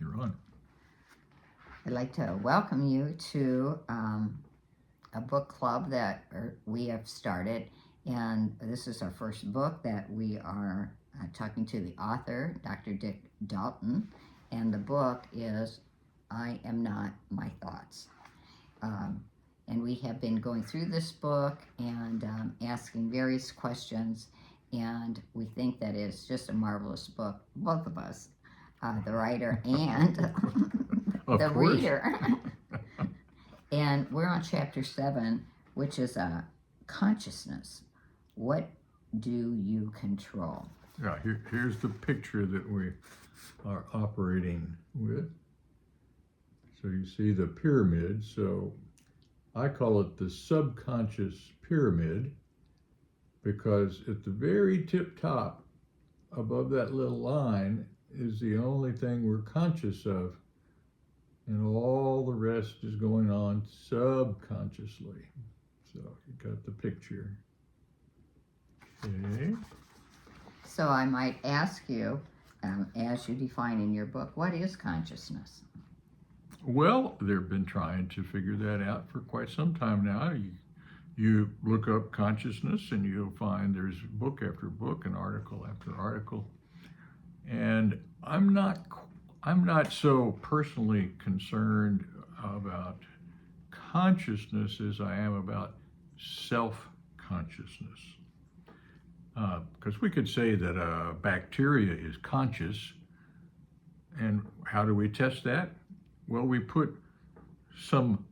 You're on. I'd like to welcome you to a book club that we have started, and this is our first book that we are talking to the author, Dr. Dick Dalton, and the book is I Am Not My Thoughts. And we have been going through this book and asking various questions, and we think that it's just a marvelous book, both of us, the writer and Of the course. reader. And we're on chapter 7, which is consciousness. What do you control? Yeah, here's the picture that we are operating with. So you see the pyramid. So I call it the subconscious pyramid because at the very tip top, above that little line, is the only thing we're conscious of. And all the rest is going on subconsciously. So you got the picture. Okay. So I might ask you, as you define in your book, what is consciousness? Well, they've been trying to figure that out for quite some time now. You look up consciousness and you'll find there's book after book and article after article. And I'm not so personally concerned about consciousness as I am about self-consciousness. Because we could say that a bacteria is conscious. And how do we test that? Well, we put some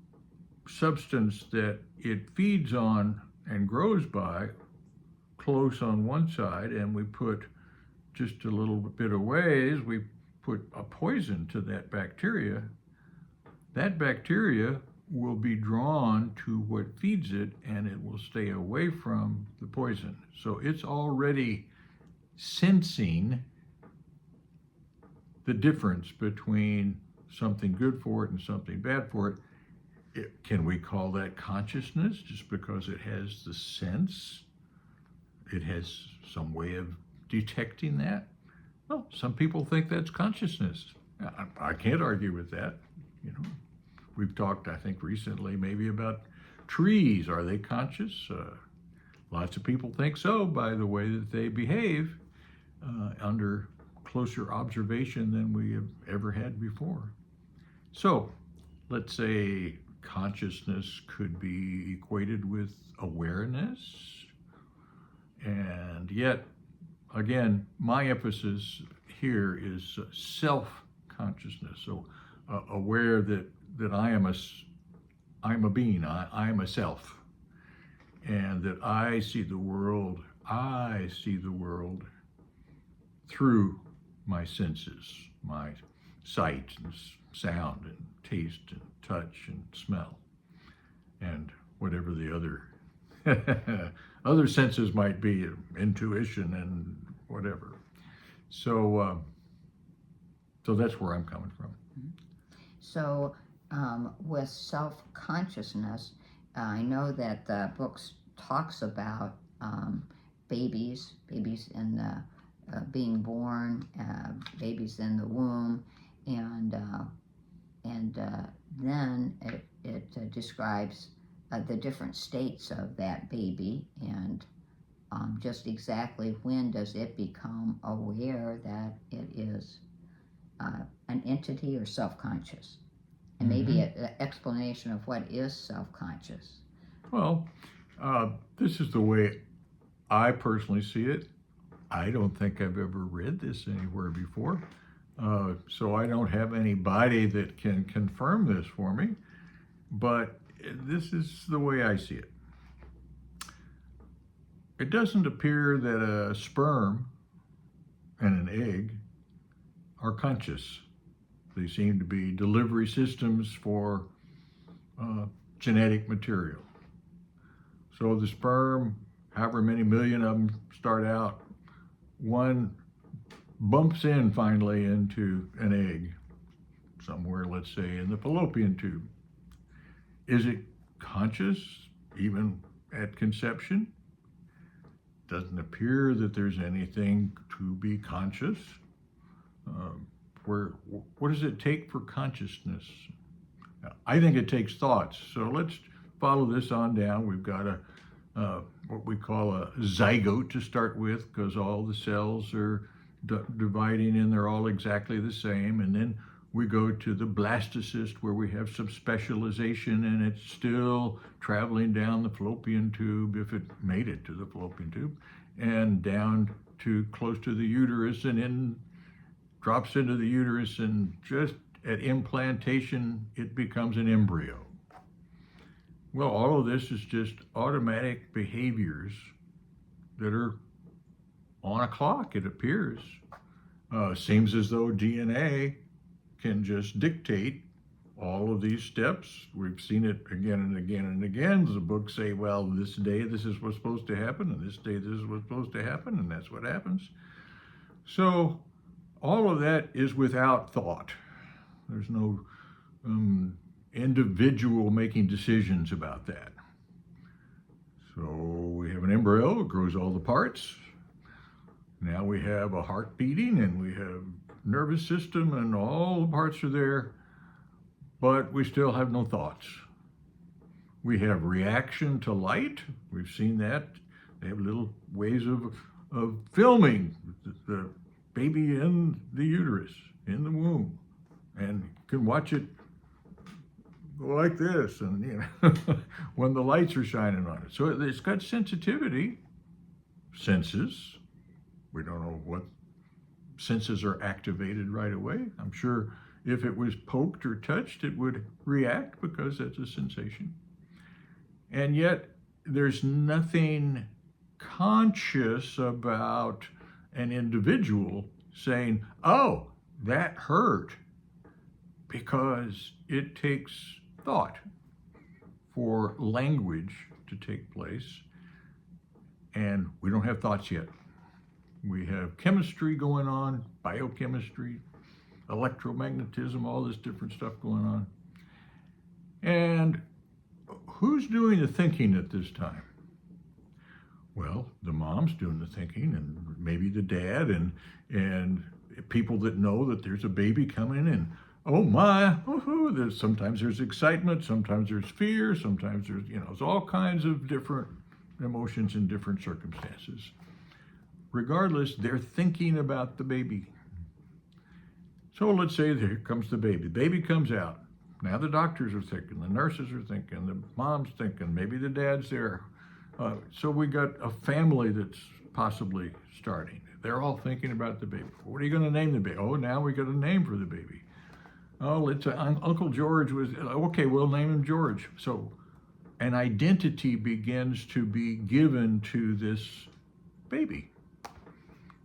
substance that it feeds on and grows by close on one side, and we put just a little bit of ways, we put a poison to that bacteria. That bacteria will be drawn to what feeds it, and it will stay away from the poison. So it's already sensing the difference between something good for it and something bad for it. Can we call that consciousness just because it has the sense? It has some way of detecting that? Well, some people think that's consciousness. I can't argue with that. You know, we've talked, I think, recently maybe about trees. Are they conscious? Lots of people think so by the way that they behave under closer observation than we have ever had before. So let's say consciousness could be equated with awareness. And yet, again, my emphasis here is self-consciousness. So aware that I am a being, I am a self. And that I see the world through my senses, my sight and sound and taste and touch and smell, and whatever the other senses might be, intuition and whatever. So that's where I'm coming from. So with self-consciousness, I know that the book talks about babies in the being born, babies in the womb, and then it describes the different states of that baby, and just exactly when does it become aware that it is an entity or self-conscious, and maybe an explanation of what is self-conscious. Well, this is the way I personally see it. I don't think I've ever read this anywhere before. So I don't have anybody that can confirm this for me, but this is the way I see it. It doesn't appear that a sperm and an egg are conscious. They seem to be delivery systems for genetic material. So the sperm, however many million of them start out, one bumps in finally into an egg somewhere, let's say, in the fallopian tube. Is it conscious even at conception? Doesn't appear that there's anything to be conscious. what does it take for consciousness? I think it takes thoughts. So let's follow this on down. We've got what we call a zygote to start with, because all the cells are dividing and they're all exactly the same. And then we go to the blastocyst, where we have some specialization and it's still traveling down the fallopian tube, if it made it to the fallopian tube, and down to close to the uterus, and then drops into the uterus, and just at implantation, it becomes an embryo. Well, all of this is just automatic behaviors that are on a clock, it appears. Seems as though DNA can just dictate all of these steps. We've seen it again and again and again. The books say, well, this day this is what's supposed to happen, and this day this is what's supposed to happen, and that's what happens. So all of that is without thought. There's no individual making decisions about that. So we have an embryo, it grows all the parts. Now we have a heart beating, and we have nervous system, and all the parts are there, but we still have no thoughts. We have reaction to light. We've seen that. They have little ways of filming the baby in the uterus, in the womb, and you can watch it go like this, and when the lights are shining on it. So it's got sensitivity, senses. We don't know what senses are activated right away. I'm sure if it was poked or touched, it would react, because that's a sensation. And yet there's nothing conscious about an individual saying, oh, that hurt, because it takes thought for language to take place, and we don't have thoughts yet. We have chemistry going on, biochemistry, electromagnetism, all this different stuff going on. And who's doing the thinking at this time? Well, the mom's doing the thinking, and maybe the dad, and people that know that there's a baby coming, and oh my, sometimes there's excitement, sometimes there's fear, sometimes there's all kinds of different emotions in different circumstances. Regardless, they're thinking about the baby. So let's say there comes the baby. The baby comes out. Now the doctors are thinking, the nurses are thinking, the mom's thinking, maybe the dad's there. So we got a family that's possibly starting. They're all thinking about the baby. What are you going to name the baby? Oh, now we got a name for the baby. Oh, Uncle George was, okay, we'll name him George. So an identity begins to be given to this baby.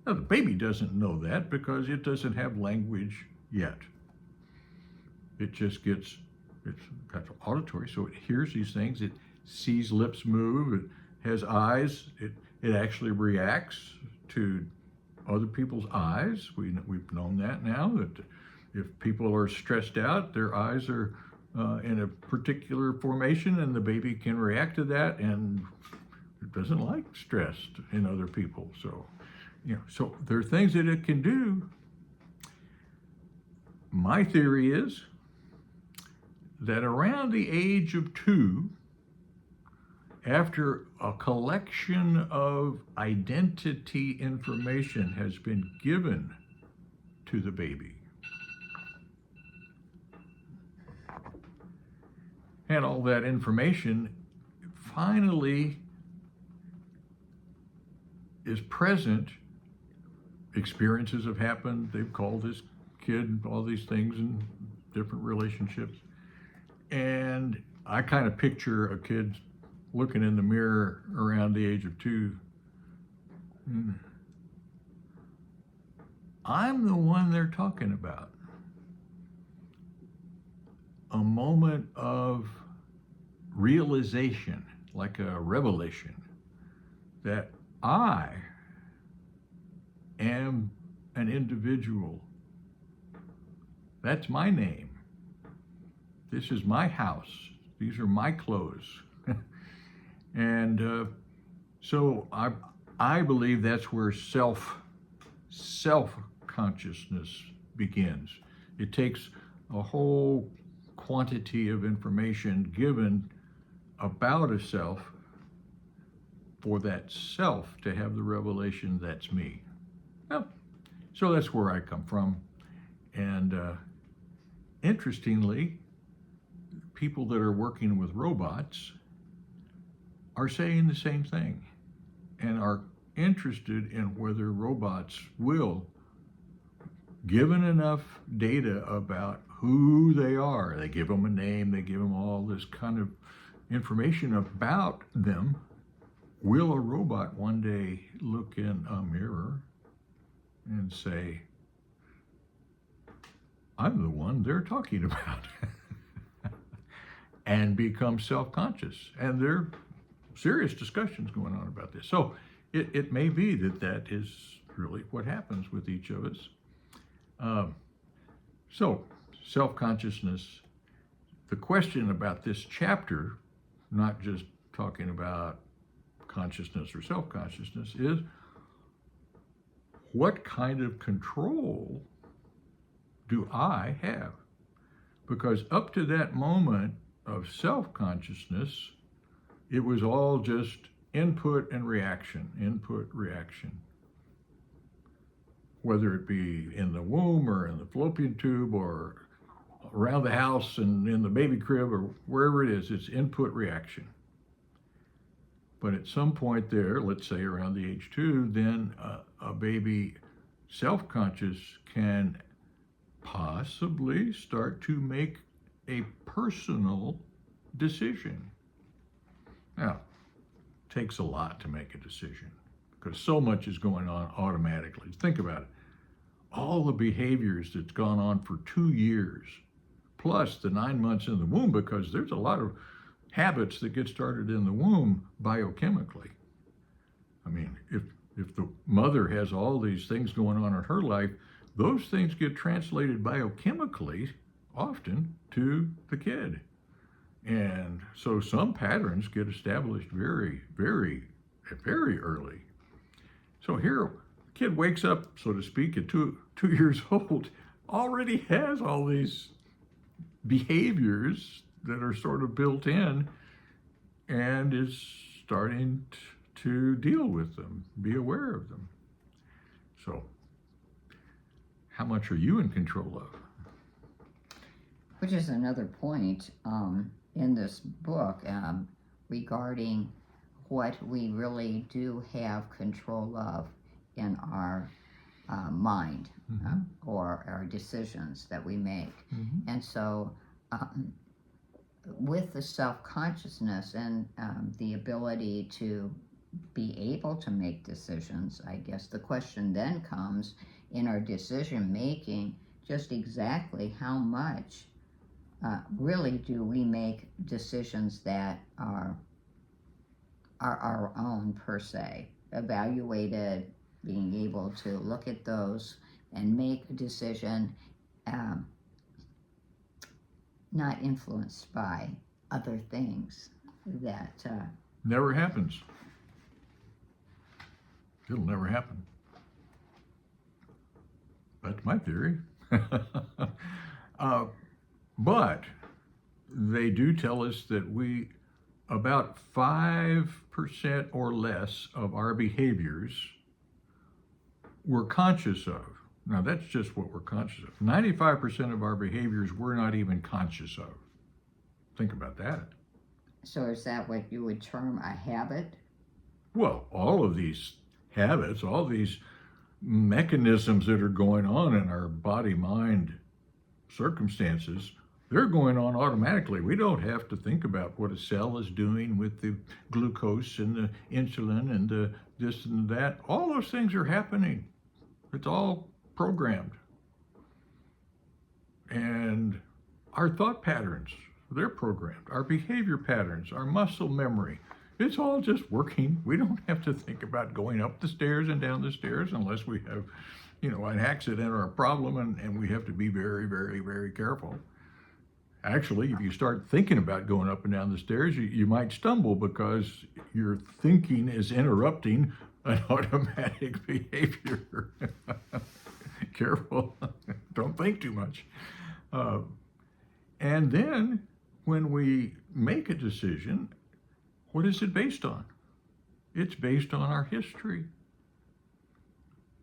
Now, the baby doesn't know that, because it doesn't have language yet. It just it's got auditory, so it hears these things, it sees lips move, it has eyes, it actually reacts to other people's eyes. We've known that now, that if people are stressed out, their eyes are in a particular formation, and the baby can react to that, and it doesn't like stress in other people. So, so there are things that it can do. My theory is that around the age of 2, after a collection of identity information has been given to the baby, and all that information finally is present, experiences have happened, they've called this kid all these things in different relationships, and I kind of picture a kid looking in the mirror around the age of 2. I'm the one they're talking about. A moment of realization, like a revelation, that I am an individual. That's my name. This is my house. These are my clothes. And so I believe that's where self-consciousness begins. It takes a whole quantity of information given about a self for that self to have the revelation, that's me. Well, so that's where I come from. And interestingly, people that are working with robots are saying the same thing and are interested in whether robots will, given enough data about who they are, they give them a name, they give them all this kind of information about them, will a robot one day look in a mirror and say, I'm the one they're talking about, and become self-conscious? And there are serious discussions going on about this. So it may be that that is really what happens with each of us. So self-consciousness, the question about this chapter, not just talking about consciousness or self-consciousness, is what kind of control do I have? Because up to that moment of self-consciousness, it was all just input and reaction, input, reaction. Whether it be in the womb or in the fallopian tube or around the house and in the baby crib or wherever it is, it's input, reaction. But at some point there, let's say around the age 2, then a baby self-conscious can possibly start to make a personal decision. Now, it takes a lot to make a decision because so much is going on automatically. Think about it. All the behaviors that's gone on for 2 years, plus the 9 months in the womb, because there's a lot of habits that get started in the womb biochemically. I mean, if the mother has all these things going on in her life, those things get translated biochemically often to the kid. And so some patterns get established very, very, very early. So here, the kid wakes up, so to speak, at 2 years old, already has all these behaviors that are sort of built in and is starting to deal with them, be aware of them. So how much are you in control of? Which is another point in this book regarding what we really do have control of in our mind, or our decisions that we make. And so with the self-consciousness and the ability to be able to make decisions, I guess the question then comes in our decision making, just exactly how much really do we make decisions that are our own per se, evaluated, being able to look at those and make a decision not influenced by other things that Never happens. It'll never happen. That's my theory. But they do tell us that about 5% or less of our behaviors we're conscious of. Now that's just what we're conscious of. 95% of our behaviors we're not even conscious of. Think about that. So is that what you would term a habit? Well, all of these habits, all these mechanisms that are going on in our body-mind circumstances, they're going on automatically. We don't have to think about what a cell is doing with the glucose and the insulin and the this and that. All those things are happening. It's all programmed. And our thought patterns, they're programmed. Our behavior patterns, our muscle memory, it's all just working. We don't have to think about going up the stairs and down the stairs unless we have, an accident or a problem, and we have to be very, very, very careful. Actually, if you start thinking about going up and down the stairs, you might stumble because your thinking is interrupting an automatic behavior. Careful. Don't think too much. And then when we make a decision, what is it based on? It's based on our history.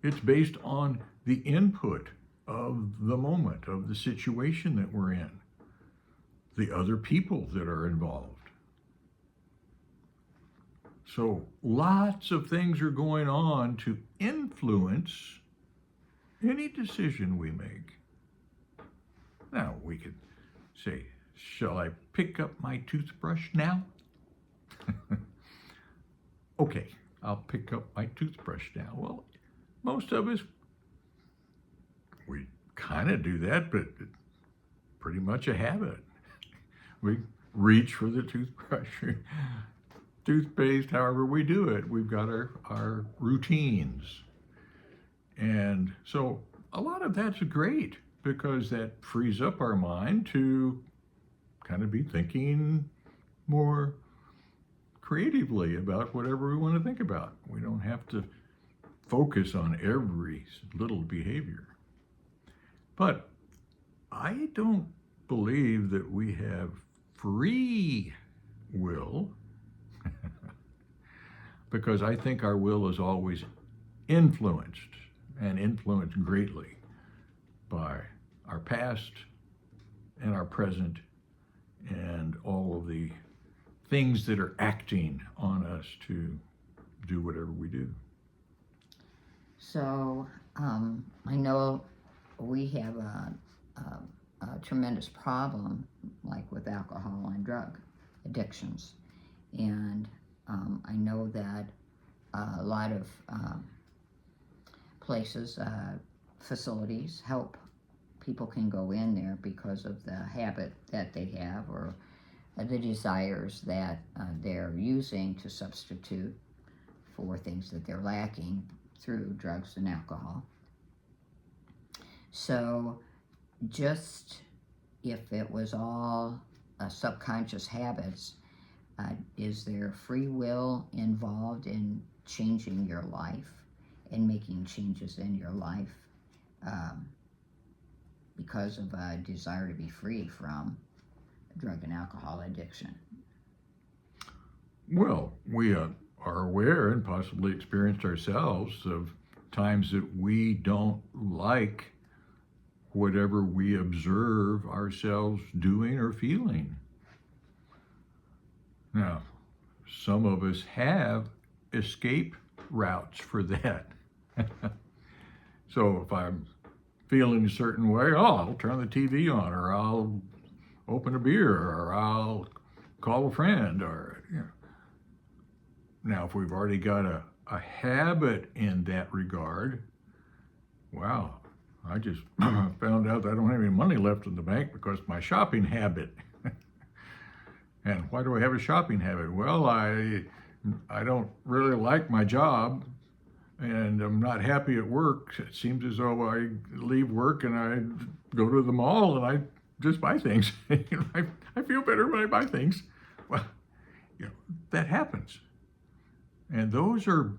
It's based on the input of the moment, of the situation that we're in, the other people that are involved. So lots of things are going on to influence any decision we make. Now, we could say, shall I pick up my toothbrush now? Okay, I'll pick up my toothbrush now. Well, most of us, we kind of do that, but it's pretty much a habit. We reach for the toothbrush, toothpaste, however we do it. We've got our routines. And so a lot of that's great because that frees up our mind to kind of be thinking more creatively about whatever we want to think about. We don't have to focus on every little behavior. But I don't believe that we have free will because I think our will is always influenced and influenced greatly by our past and our present and all of the things that are acting on us to do whatever we do. So I know we have a tremendous problem, like with alcohol and drug addictions, and I know that a lot of places, facilities help people can go in there because of the habit that they have or the desires that they're using to substitute for things that they're lacking through drugs and alcohol. So just if it was all subconscious habits, is there free will involved in changing your life and making changes in your life because of a desire to be free from drug and alcohol addiction? Well, we are aware and possibly experienced ourselves of times that we don't like whatever we observe ourselves doing or feeling. Now, some of us have escape routes for that. So if I'm feeling a certain way, I'll turn the TV on, or I'll open a beer, or I'll call a friend, or, you know. Now, if we've already got a habit in that regard, wow, I just found out that I don't have any money left in the bank because of my shopping habit. And why do I have a shopping habit? Well, I don't really like my job, and I'm not happy at work. It seems as though I leave work and I go to the mall and I just buy things. I feel better when I buy things. Well, that happens. And those are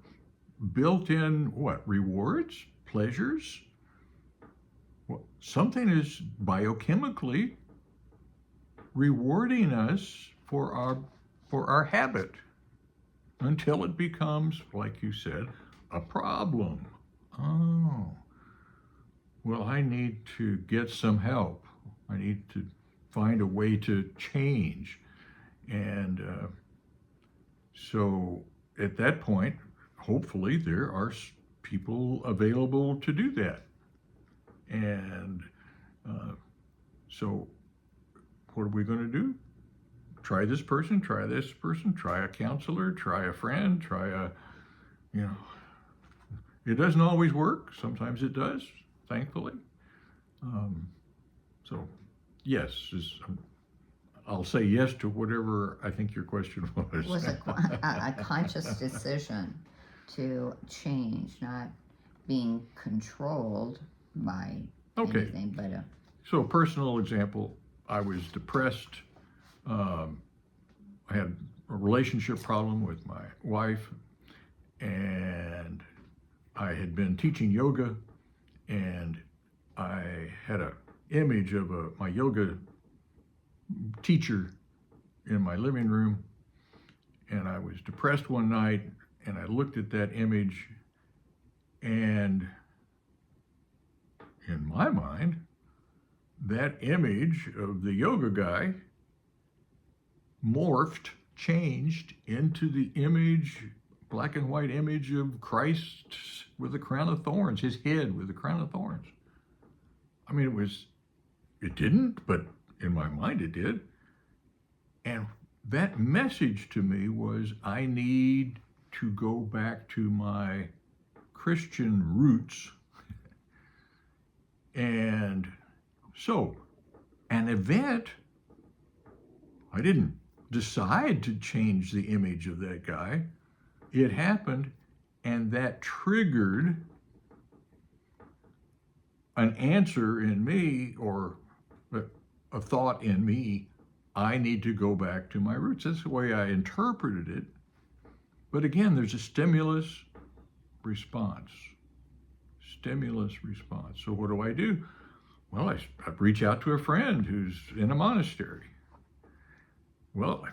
built-in, rewards, pleasures? Well, something is biochemically rewarding us for our habit until it becomes, like you said, a problem. Oh, well, I need to get some help. I need to find a way to change. And so at that point, hopefully there are people available to do that. And so what are we going to do? Try this person, try a counselor, try a friend, it doesn't always work. Sometimes it does, thankfully. So yes, I'll say yes to whatever I think your question was. Was a conscious decision to change, not being controlled by anything but a... So a personal example, I was depressed. I had a relationship problem with my wife, and I had been teaching yoga, and I had a image of my yoga teacher in my living room, and I was depressed one night, and I looked at that image, and in my mind, that image of the yoga guy morphed, changed into the image, black and white image of Christ with a crown of thorns, his head with a crown of thorns. I mean, it didn't, but in my mind it did. And that message to me was, I need to go back to my Christian roots. And so, an event, I didn't decide to change the image of that guy. It happened, and that triggered an answer in me, or a thought in me. I need to go back to my roots. That's the way I interpreted it. But again, there's a stimulus response. Stimulus response. So what do? Well, I reach out to a friend who's in a monastery. Well,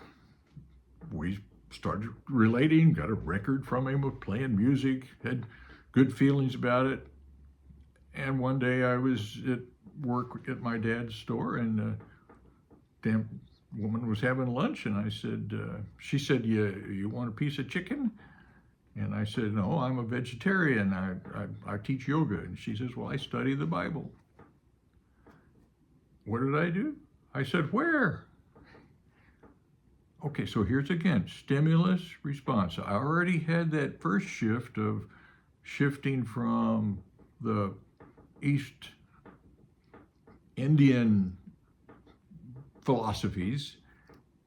we started relating, got a record from him of playing music, had good feelings about it. And one day I was at work at my dad's store, and a damn woman was having lunch, and I said, she said, you want a piece of chicken? And I said, no, I'm a vegetarian. I teach yoga. And she says, well, I study the Bible. What did I do? I said, where? Okay, so here's again, stimulus response. I already had that first shift of shifting from the East Indian philosophies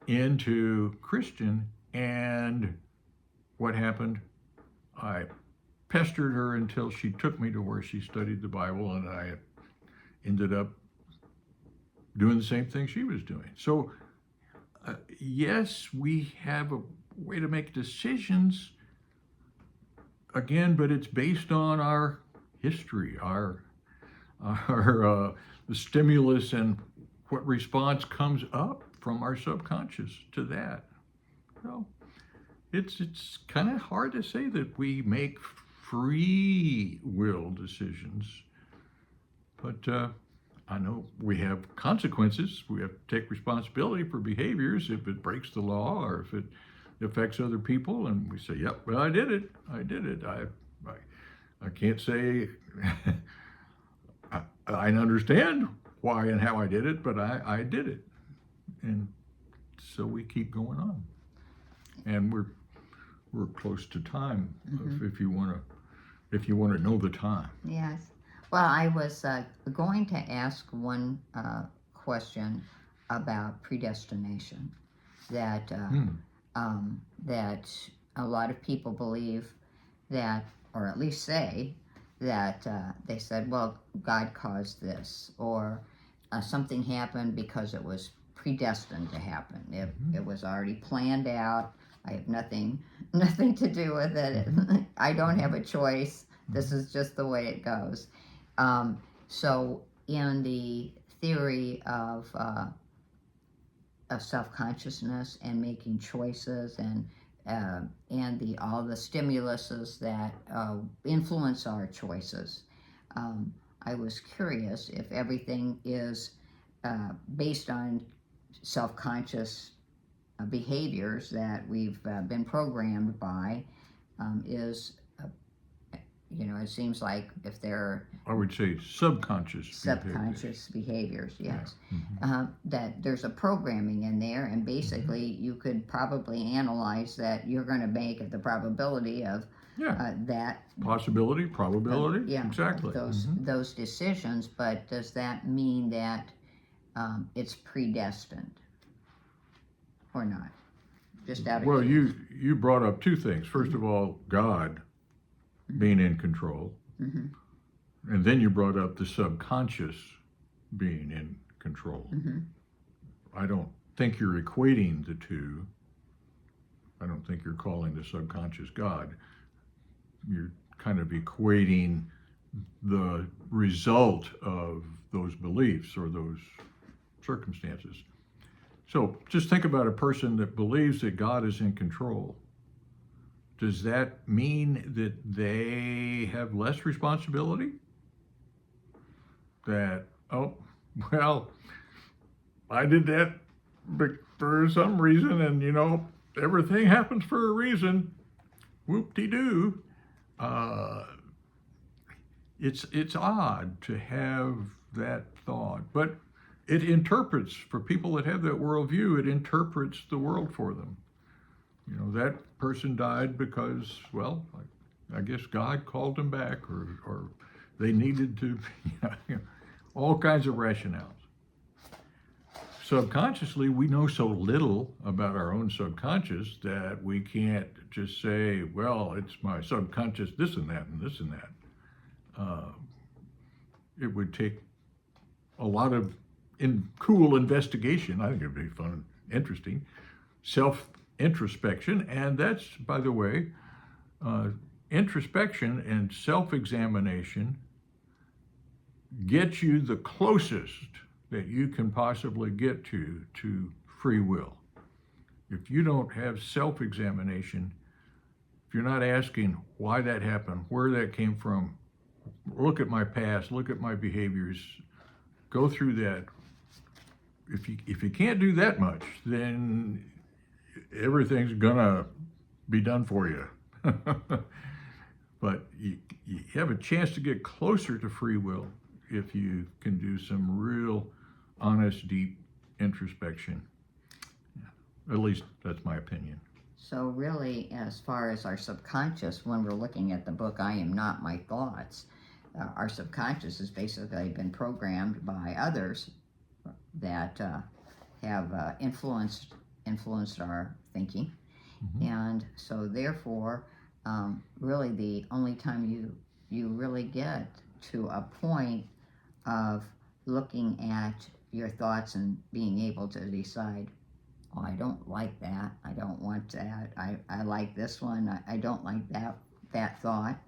into Christian, and what happened? I pestered her until she took me to where she studied the Bible, and I ended up doing the same thing she was doing. So yes, we have a way to make decisions, again, but it's based on our history, the stimulus, and what response comes up from our subconscious to that. So it's kind of hard to say that we make free will decisions, but I know we have consequences. We have to take responsibility for behaviors if it breaks the law or if it affects other people, and we say, yep, well, I did it. I can't say I understand why and how I did it, but I did it. And so we keep going on. And we're close to time, if you want to know the time. Yes. Well, I was going to ask one question about predestination. That that a lot of people believe that, or at least say that they said, well, God caused this, or something happened because it was predestined to happen. It was already planned out. I have nothing to do with it. I don't have a choice. This is just the way it goes. So in the theory of self-consciousness and making choices, and all the stimuluses that influence our choices, I was curious if everything is based on self-conscious behaviors that we've been programmed by. It seems like if they're, I would say subconscious behaviors, yes. Yeah. That there's a programming in there, and basically you could probably analyze that you're going to make the probability of that possibility, probability, exactly. Those decisions. But does that mean that it's predestined or not? Just out of well, curiosity. you brought up two things. First of all, God being in control, and then you brought up the subconscious being in control. I don't think you're equating the two. I don't think you're calling the subconscious God. You're kind of equating the result of those beliefs or those circumstances. So just think about a person that believes that God is in control. Does that mean that they have less responsibility? That, oh, well, I did that for some reason, and everything happens for a reason. Whoop-de-doo. Uh, it's odd to have that thought, but it interprets, for people that have that worldview, it interprets the world for them. That person died because, well, I guess God called them back, or they needed to, all kinds of rationales. Subconsciously, we know so little about our own subconscious that we can't just say, well, it's my subconscious, this and that and this and that. It would take a lot of cool investigation. I think it'd be fun and interesting. Self-introspection, and that's, by the way, introspection and self-examination get you the closest that you can possibly get to free will. If you don't have self-examination, if you're not asking why that happened, where that came from, look at my past, look at my behaviors, go through that. If you can't do that much, then everything's gonna be done for you. But you have a chance to get closer to free will if you can do some real honest, deep introspection. At least that's my opinion. So really, as far as our subconscious, when we're looking at the book, I Am Not My Thoughts, our subconscious has basically been programmed by others that have influenced our thinking. Mm-hmm. And so therefore, really the only time you really get to a point of looking at your thoughts and being able to decide, oh, I don't like that, I don't want that, I like this one, I don't like that thought,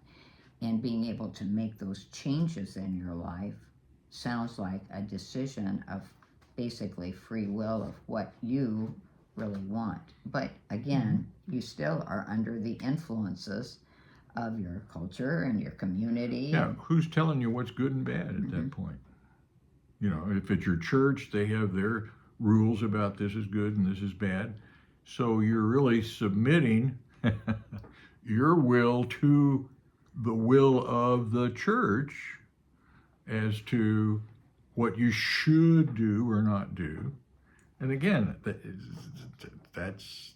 and being able to make those changes in your life sounds like a decision of basically free will of what you really want. But again, you still are under the influences of your culture and your community. Yeah, who's telling you what's good and bad at that point? If it's your church, they have their rules about this is good and this is bad. So you're really submitting your will to the will of the church as to what you should do or not do. And again, that's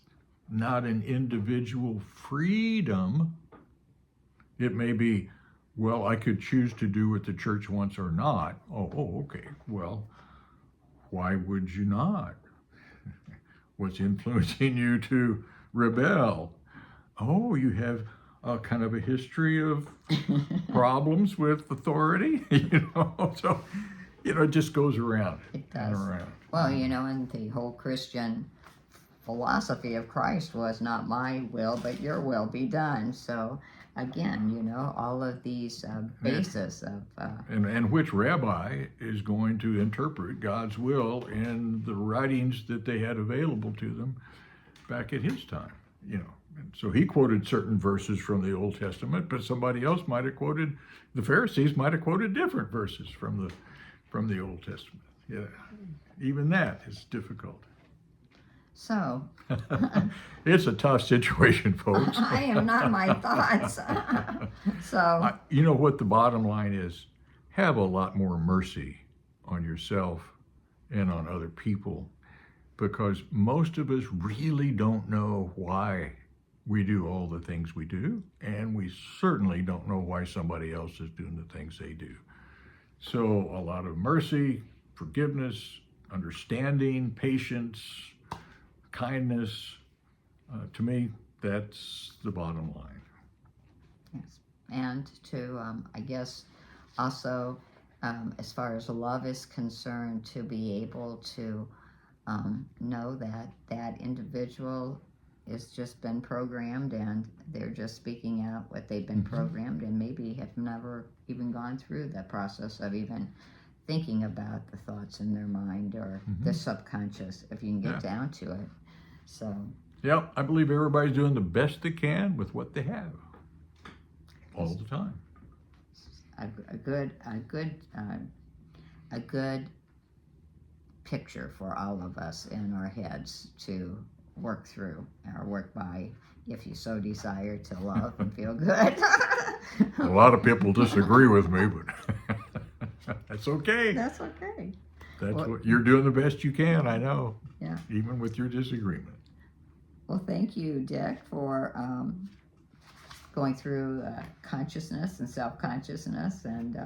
not an individual freedom. It may be, well, I could choose to do what the church wants or not. Oh, okay. Well, why would you not? What's influencing you to rebel? Oh, you have a kind of a history of problems with authority, so, it just goes around. It does. And around. Well, and the whole Christian philosophy of Christ was not my will, but your will be done. So again, all of these bases of... And which rabbi is going to interpret God's will in the writings that they had available to them back at his time, And so he quoted certain verses from the Old Testament, but somebody else might have quoted, the Pharisees might have quoted different verses from the Old Testament. Yeah, even that is difficult. So... It's a tough situation, folks. I am not my thoughts. So... You know what the bottom line is? Have a lot more mercy on yourself and on other people, because most of us really don't know why we do all the things we do, and we certainly don't know why somebody else is doing the things they do. So a lot of mercy, forgiveness, understanding, patience, kindness, to me, that's the bottom line. Yes. And to, I guess, also, as far as love is concerned, to be able to know that that individual is just been programmed, and they're just speaking out what they've been programmed, and maybe have never even gone through the process of even thinking about the thoughts in their mind or the subconscious, if you can get down to it. So Yeah, I believe everybody's doing the best they can with what they have all the time. a good picture for all of us in our heads to work through or work by, if you so desire to love and feel good. A lot of people disagree with me, but that's okay. That's okay. That's Well- what you're doing the best you can, I know. Yeah. Even with your disagreement. Well, thank you, Dick, for going through consciousness and self-consciousness and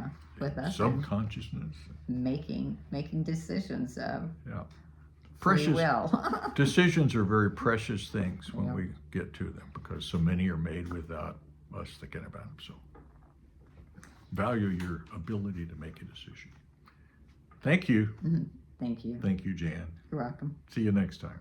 with us and Subconsciousness. making decisions of Yeah. free Precious will. decisions are very precious things when Yeah. we get to them, because so many are made without us thinking about them. So value your ability to make a decision. Thank you. Thank you. Thank you, Jan. You're welcome. See you next time.